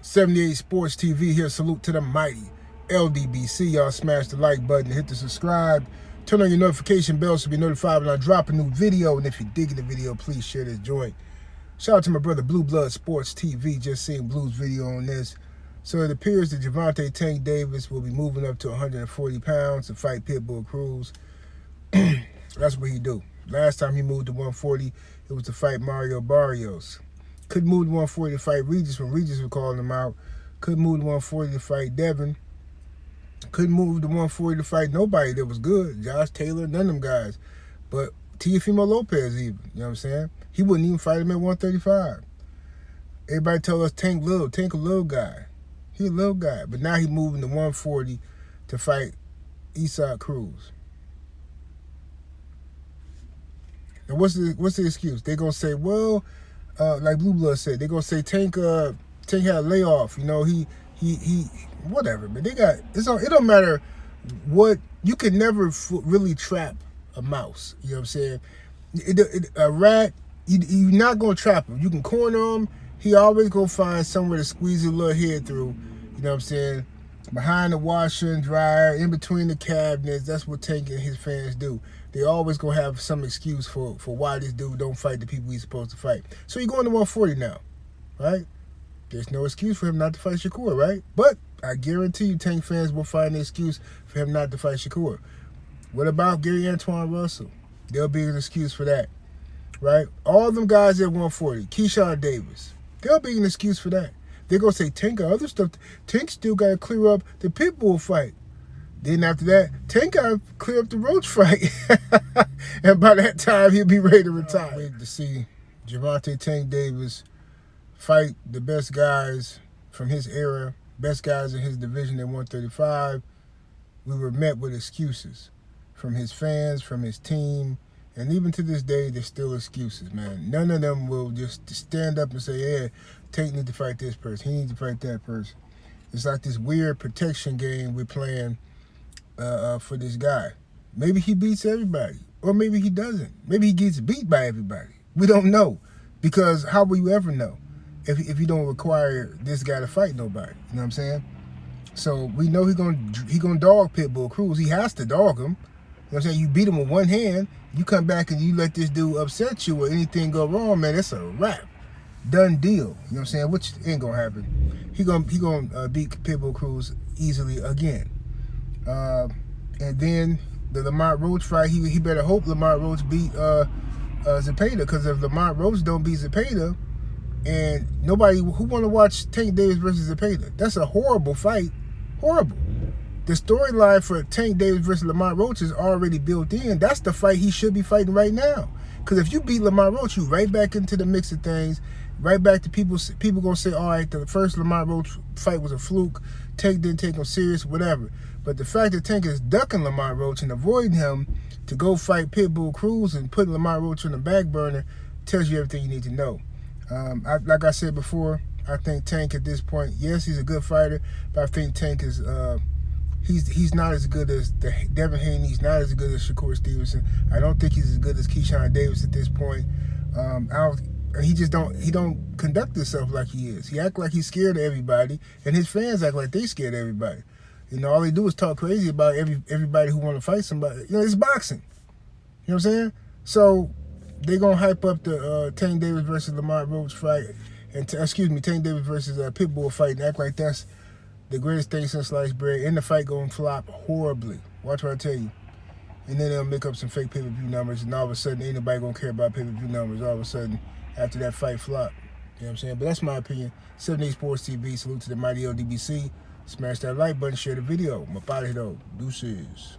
78 Sports TV here. Salute to the mighty LDBC. Y'all smash the like button, hit the subscribe, turn on your notification bell so be notified when I drop a new video. And if you're digging the video, please share this joint. Shout out to my brother Blue Blood Sports TV. Just seen Blue's video on this. So it appears that Gervonta Tank Davis will be moving up to 140 pounds to fight Pitbull Cruz. That's what he do. Last time he moved to 140, it was to fight Mario Barrios. Couldn't move to 140 to fight Regis when Regis was calling him out. Couldn't move to 140 to fight Devin. Couldn't move to 140 to fight nobody that was good. Josh Taylor, none of them guys. But Teofimo Lopez even, you know what I'm saying? He wouldn't even fight him at 135. Everybody told us Tank a little guy. He a little guy. But now he moving to 140 to fight Isaac Cruz. And what's the excuse? They gonna say, well, like Blue Blood said, they gonna say Tank had a layoff. You know, he whatever. But they got it don't matter what, you can never really trap a mouse. You know what I'm saying? A rat, you're not gonna trap him. You can corner him. He always gonna find somewhere to squeeze his little head through. You know what I'm saying? Behind the washer and dryer, in between the cabinets. That's what Tank and his fans do. They always gonna have some excuse for why this dude don't fight the people he's supposed to fight. So he's going to 140 now, right? There's no excuse for him not to fight Shakur, right? But I guarantee you Tank fans will find an excuse for him not to fight Shakur. What about Gary Antoine Russell? There'll be an excuse for that, right? All them guys at 140, Keyshawn Davis, there'll be an excuse for that. They're going to say Tank got other stuff. Tank still got to clear up the Pitbull fight. Then after that, Tank got to clear up the Roach fight. And by that time, he'll be ready to retire. Wait to see Gervonta Tank Davis fight the best guys from his era, best guys in his division at 135. We were met with excuses from his fans, from his team, and even to this day, there's still excuses, man. None of them will just stand up and say, yeah, Tank needs to fight this person. He needs to fight that person. It's like this weird protection game we're playing for this guy. Maybe he beats everybody, or maybe he doesn't. Maybe he gets beat by everybody. We don't know, because how will you ever know if you don't require this guy to fight nobody? You know what I'm saying? So we know he gonna dog Pitbull Cruz. He has to dog him. You know what I'm saying? You beat him with one hand, you come back and you let this dude upset you or anything go wrong, man, that's a wrap. Done deal. You know what I'm saying? Which ain't gonna happen. He gonna beat Pitbull Cruz easily again. And then the Lamont Roach fight, he better hope Lamont Roach beat Zepeda, because if Lamont Roach don't beat Zepeda, and nobody who want to watch Tank Davis versus Zepeda, that's a horrible fight. Horrible. The storyline for Tank Davis versus Lamont Roach is already built in. That's the fight he should be fighting right now. Because if you beat Lamont Roach, you right back into the mix of things. Right back to people gonna say, all right, the first Lamont Roach fight was a fluke. Tank didn't take him serious, whatever. But the fact that Tank is ducking Lamont Roach and avoiding him to go fight Pitbull Cruz and putting Lamont Roach on the back burner tells you everything you need to know. Like I said before, I think Tank at this point, yes, he's a good fighter, but I think Tank is he's not as good as Devin Haney. He's not as good as Shakur Stevenson. I don't think he's as good as Keyshawn Davis at this point. He don't conduct himself like he is. He act like he's scared of everybody, and his fans act like they scared of everybody. You know, all they do is talk crazy about everybody who want to fight somebody. You know, it's boxing. You know what I'm saying? So they're gonna hype up the Tank Davis versus Lamont Roach fight, and Tank Davis versus Pitbull fight, and act like that's the greatest thing since sliced bread. And the fight gonna flop horribly. Watch what I tell you. And then they'll make up some fake pay-per-view numbers, and all of a sudden ain't nobody gonna care about pay-per-view numbers. All of a sudden, after that fight flop. You know what I'm saying? But that's my opinion. 78 Sports TV. Salute to the mighty LDBC. Smash that like button, share the video. I'm up out of here though. Deuces.